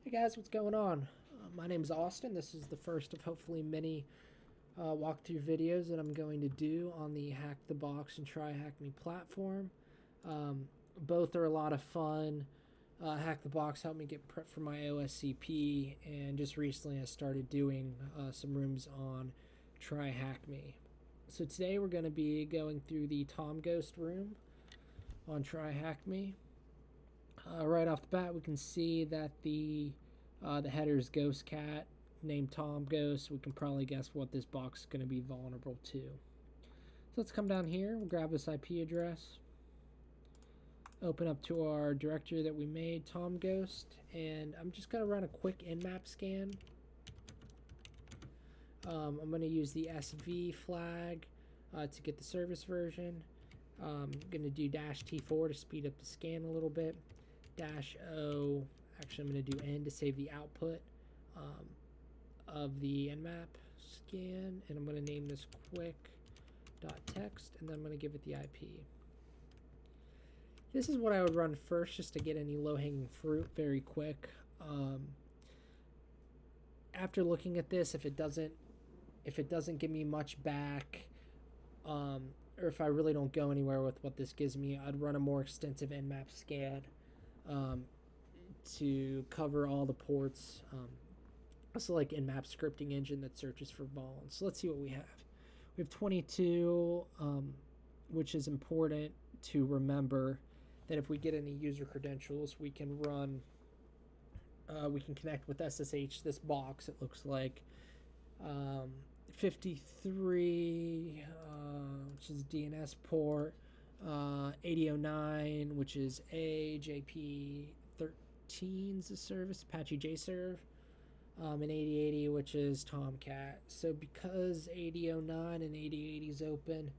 Hey guys, what's going on? My name is Austin. This is the first of hopefully many walkthrough videos that I'm going to do on the Hack the Box and TryHackMe platform. Both are a lot of fun. Hack the Box helped me get prepped for my OSCP, and just recently I started doing some rooms on TryHackMe. So today we're going to be going through the tomghost room on TryHackMe. Right off the bat, we can see that the header is ghostcat, named tomghost. We can probably guess what this box is going to be vulnerable to. So let's come down here. We'll grab this IP address, open up to our directory that we made, tomghost, and I'm just going to run a quick nmap scan. I'm going to use the SV flag to get the service version. I'm going to do -T4 to speed up the scan a little bit. -O, actually I'm going to do N to save the output of the nmap scan, and I'm going to name this quick.text, and then I'm going to give it the IP. This is what I would run first just to get any low-hanging fruit very quick. After looking at this, if it doesn't give me much back, or if I really don't go anywhere with what this gives me, I'd run a more extensive nmap scan to cover all the ports. Also like nmap scripting engine that searches for vulns. So let's see what we have. We have 22, which is important to remember that if we get any user credentials, we can run, we can connect with SSH this box. It looks like 53, which is DNS port, 8009, which is AJP13 is the service, Apache JServe, and 8080, which is Tomcat. So because 8009 and 8080 is open,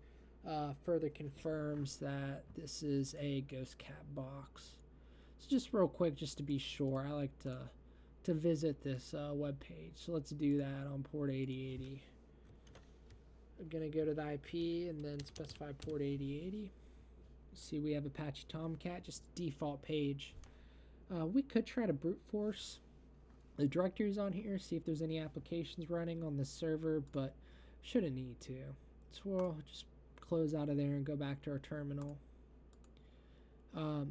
further confirms that this is a ghostcat box. So just real quick, just to be sure, I like to visit this web page. So let's do that on port 8080. I'm gonna go to the IP and then specify port 8080. See, we have Apache Tomcat, just default page. We could try to brute force the directories on here, see if there's any applications running on this server, but shouldn't need to. So we'll just close out of there and go back to our terminal. So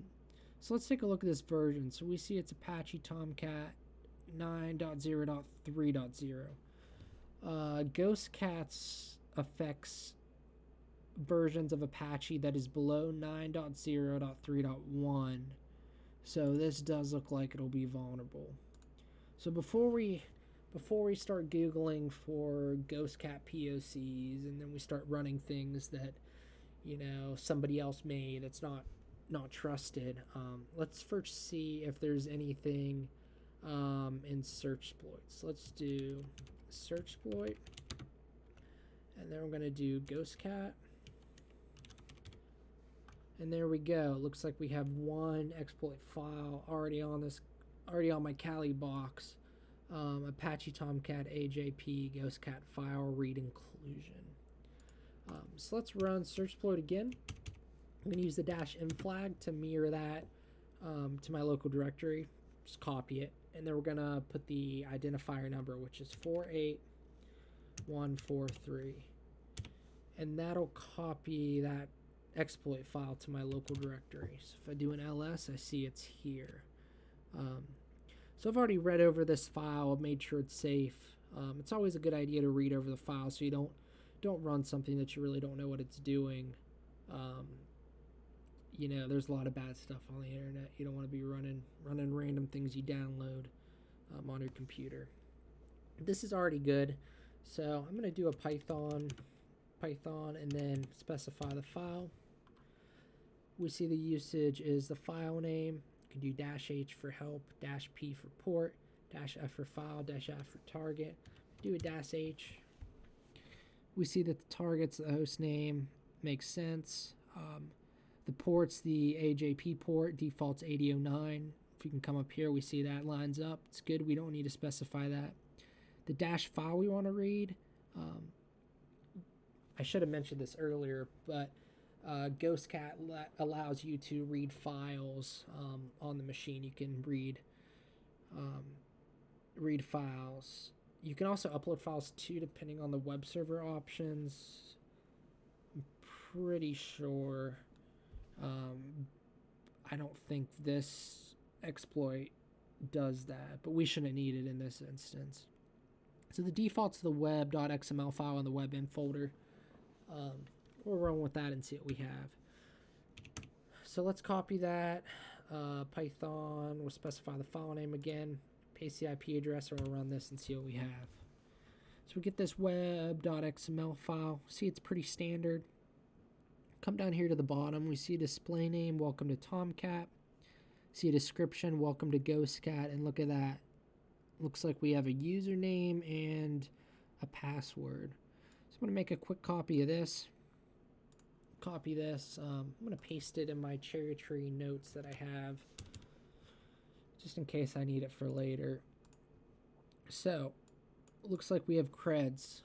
let's take a look at this version. So we see it's Apache Tomcat 9.0.3.0. Ghostcats affects versions of Apache that is below 9.0.3.1. So this does look like it'll be vulnerable. So before we start Googling for ghostcat POCs and then we start running things that, you know, somebody else made that's not trusted, let's first see if there's anything in search exploits. Let's do search exploit, and then we're going to do ghostcat, and there we go. Looks like we have one exploit file already on my Kali box. Apache Tomcat AJP ghostcat file read inclusion. So let's run search exploit again. I'm going to use the -m flag to mirror that to my local directory. Just copy it, and then we're going to put the identifier number, which is 48143, and that'll copy that exploit file to my local directory. So if I do an ls, I see it's here. So I've already read over this file. I've made sure it's safe. It's always a good idea to read over the file so you don't run something that you really don't know what it's doing. You know, there's a lot of bad stuff on the internet. You don't want to be running random things you download on your computer. This is already good, so I'm going to do a Python and then specify the file. We see the usage is the file name. You can do -h for help, -p for port, -f for file, -f for target. Do a -h. We see that the target's the host name. Makes sense. The port's the AJP port, default's 8009. If you can come up here, we see that lines up. It's good. We don't need to specify that. The -file we want to read, I should have mentioned this earlier, but ghostcat allows you to read files on the machine. You can read read files. You can also upload files too, depending on the web server options. I'm pretty sure. I don't think this exploit does that, but we shouldn't need it in this instance. So the default's the web.xml file in the webin folder. We'll run with that and see what we have. So let's copy that. Python, we'll specify the file name again, paste the IP address, and we'll run this and see what we have. So we get this web.xml file. See, it's pretty standard. Come down here to the bottom. We see a display name, welcome to Tomcat. See a description, welcome to ghostcat, and look at that. Looks like we have a username and a password. So I'm going to make a quick copy of this. Copy this. I'm going to paste it in my cherry tree notes that I have, just in case I need it for later. So, looks like we have creds.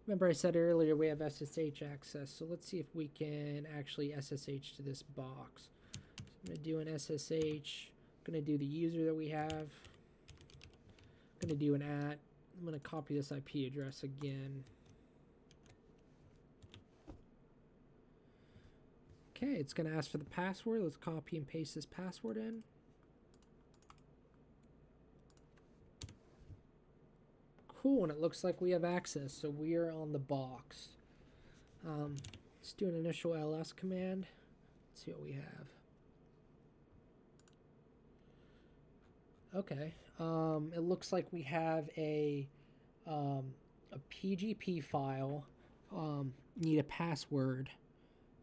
Remember I said earlier we have SSH access, so let's see if we can actually SSH to this box. So I'm going to do an SSH. I'm going to do the user that we have. I'm going to do an @ I'm going to copy this IP address again. Okay, it's going to ask for the password. Let's copy and paste this password in. Cool, and it looks like we have access, so we are on the box. Let's do an initial ls command. Let's see what we have. Okay, it looks like we have a PGP file. Need a password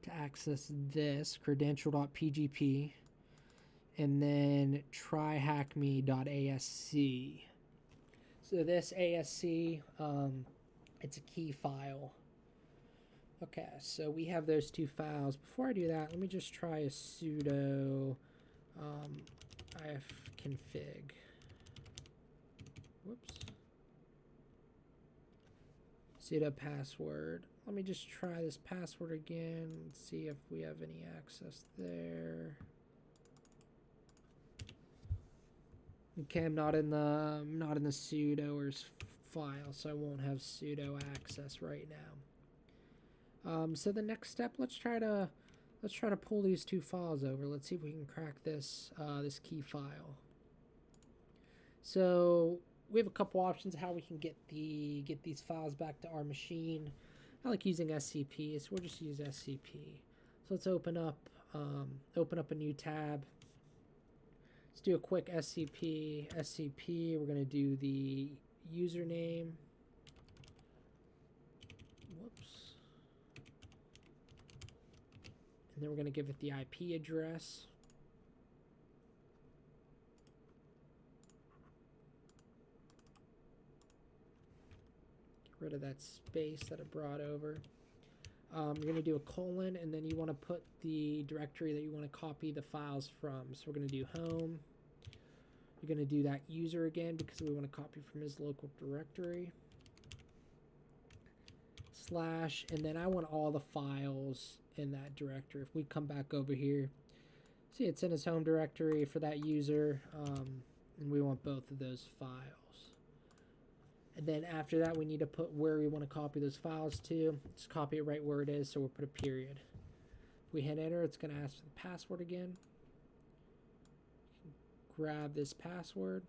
to access this, credential.pgp, and then tryhackme.asc. So this ASC, it's a key file. Okay, so we have those two files. Before I do that, let me just try a sudo ifconfig. Whoops. Sudo password. Let me just try this password again and see if we have any access there. Okay, I'm not in the sudo or file, so I won't have sudo access right now. So the next step, let's try to pull these two files over. Let's see if we can crack this this key file. So we have a couple options how we can get these files back to our machine. I like using SCP, so we'll just use SCP. So let's open up a new tab. Let's do a quick SCP. We're going to do the username. Whoops. And then we're going to give it the IP address. Rid of that space that it brought over. You're going to do a colon, and then you want to put the directory that you want to copy the files from. So we're going to do home. You're going to do that user again because we want to copy from his local directory. / and then I want all the files in that directory. If we come back over here, see it's in his home directory for that user, and we want both of those files. And then after that, we need to put where we want to copy those files to. Just copy it right where it is, so we'll put a period. If we hit enter, it's going to ask for the password again. Grab this password.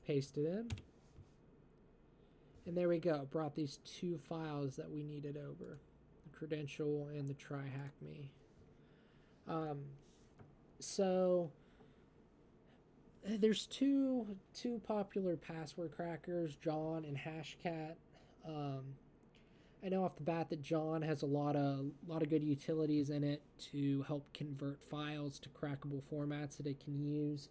Paste it in. And there we go. Brought these two files that we needed over. The credential and the TryHackMe. So there's two popular password crackers, John and Hashcat. I know off the bat that John has a lot of good utilities in it to help convert files to crackable formats that it can use.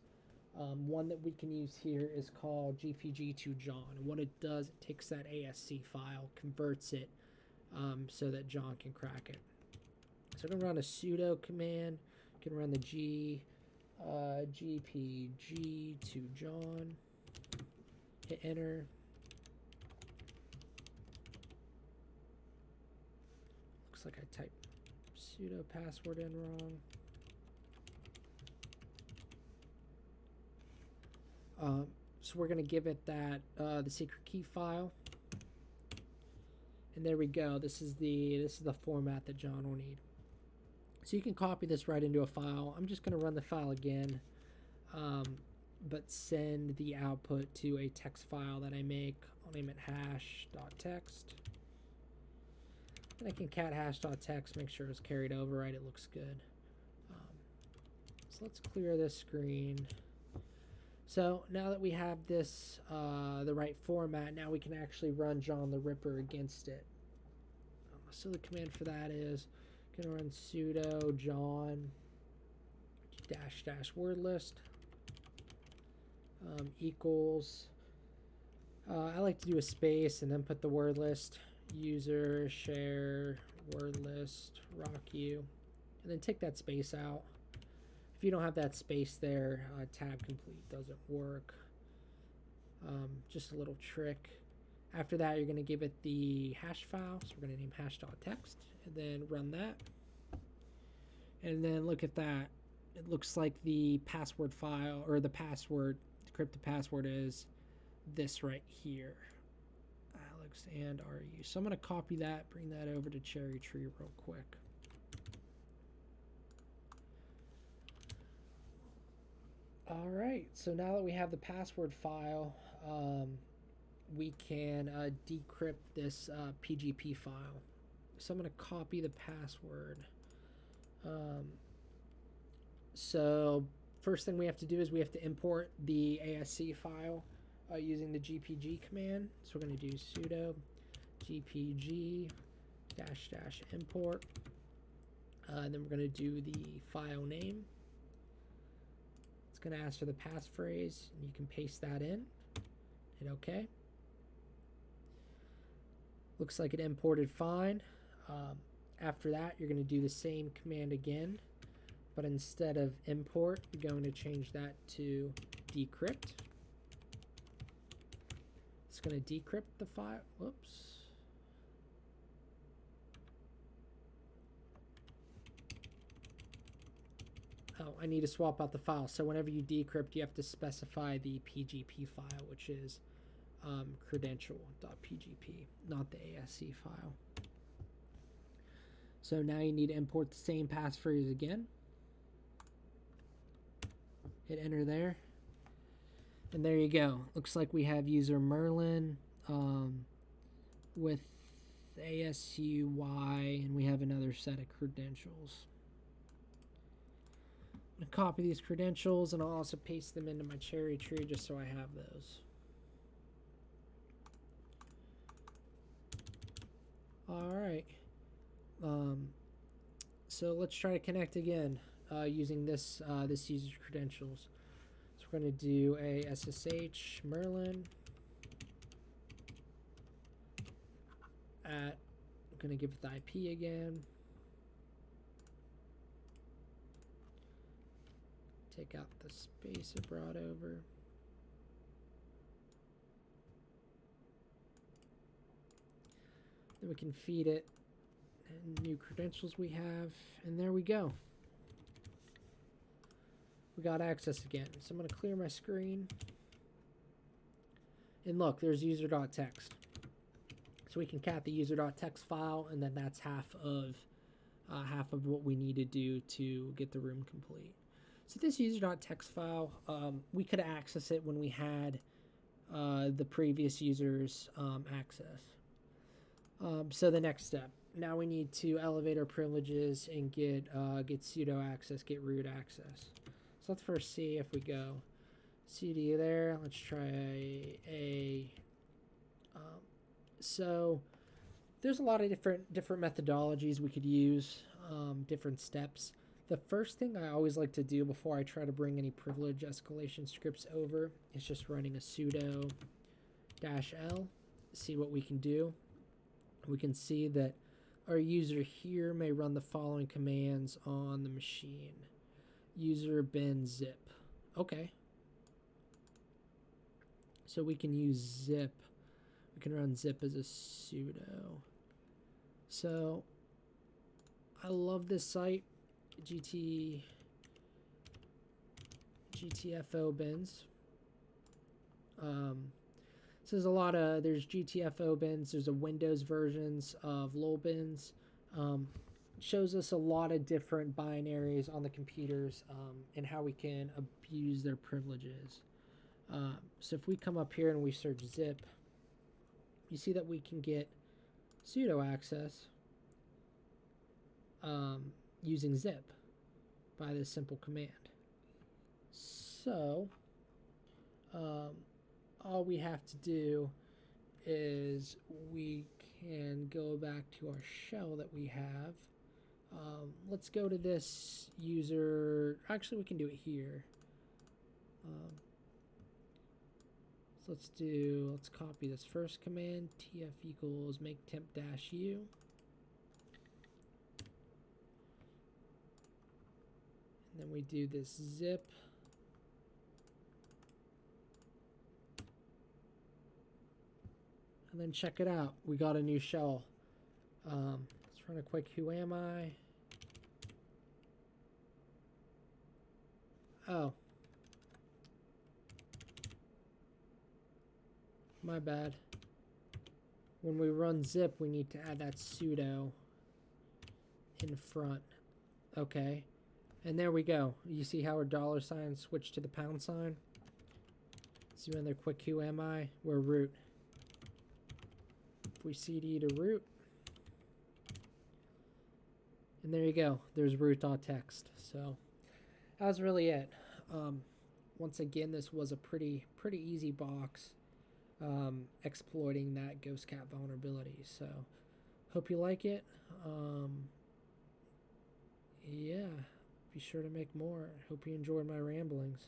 One that we can use here is called GPG to John. And what it does, it takes that ASC file, converts it so that John can crack it. So I'm going to run a sudo command. You can run the GPG to John. Hit enter. Looks like I typed sudo password in wrong. So we're going to give it that the secret key file. And there we go. This is the format that John will need. So you can copy this right into a file. I'm just going to run the file again, but send the output to a text file that I make. I'll name it hash.text. And I can cat hash.text, make sure it's carried over right. It looks good. So let's clear this screen. So now that we have this, the right format, now we can actually run John the Ripper against it. So the command for that is going to run sudo john -- word list equals. I like to do a space and then put the word list, user share word list rock_u, and then take that space out. If you don't have that space there, tab complete doesn't work. Just a little trick. After that, you're going to give it the hash file. So we're going to name hash.text and then run that. And then look at that. It looks like the password file, or the password, decrypted password is this right here. Alex and RU. So I'm going to copy that, bring that over to Cherry Tree real quick. All right, so now that we have the password file, we can decrypt this PGP file. So I'm going to copy the password. So first thing we have to do is we have to import the ASC file using the gpg command. So we're going to do sudo gpg -- import. And then we're going to do the file name. It's going to ask for the passphrase, and you can paste that in. Hit OK. Looks like it imported fine. After that, you're going to do the same command again, but instead of import, you're going to change that to decrypt. It's going to decrypt the file. Whoops. Oh, I need to swap out the file. So whenever you decrypt, you have to specify the PGP file, which is credential.pgp, not the ASC file. So now you need to import the same passphrase again. Hit enter there. And there you go. Looks like we have user Merlin with ASUY, and we have another set of credentials. I'm going to copy these credentials, and I'll also paste them into my Cherry Tree just so I have those. All right. So let's try to connect again using this user's credentials. So we're going to do a SSH Merlin at, I'm going to give it the IP again. Take out the space it brought over. Then we can feed it new credentials we have, and there we go. We got access again. So I'm going to clear my screen. And look, there's user.txt. So we can cat the user.txt file, and then that's half of what we need to do to get the room complete. So this user.txt file, we could access it when we had the previous user's access. So the next step, now we need to elevate our privileges and get sudo access, get root access. So let's first see if we go cd there. Let's try so there's a lot of different methodologies we could use, different steps. The first thing I always like to do before I try to bring any privilege escalation scripts over is just running a sudo -l, see what we can do. We can see that our user here may run the following commands on the machine. User bin zip. Okay. So we can use zip. We can run zip as a sudo. So I love this site, GTFO bins. So there's a lot of, there's GTFO bins, there's a Windows versions of LOL bins. Shows us a lot of different binaries on the computers and how we can abuse their privileges. So if we come up here and we search zip, you see that we can get sudo access using zip by this simple command. So all we have to do is we can go back to our shell that we have. Let's go to this user. Actually, we can do it here. So let's copy this first command, tf equals make temp dash u. And then we do this zip. And then check it out. We got a new shell. Let's run a quick who am I? Oh. My bad. When we run zip, we need to add that sudo in front. Okay. And there we go. You see how our $sign switched to the £sign? Let's do another quick who am I? We're root. If we cd to root, and there you go. There's root.txt. So that was really it. Once again, this was a pretty easy box exploiting that ghostcat vulnerability. So hope you like it. Yeah, be sure to make more. Hope you enjoyed my ramblings.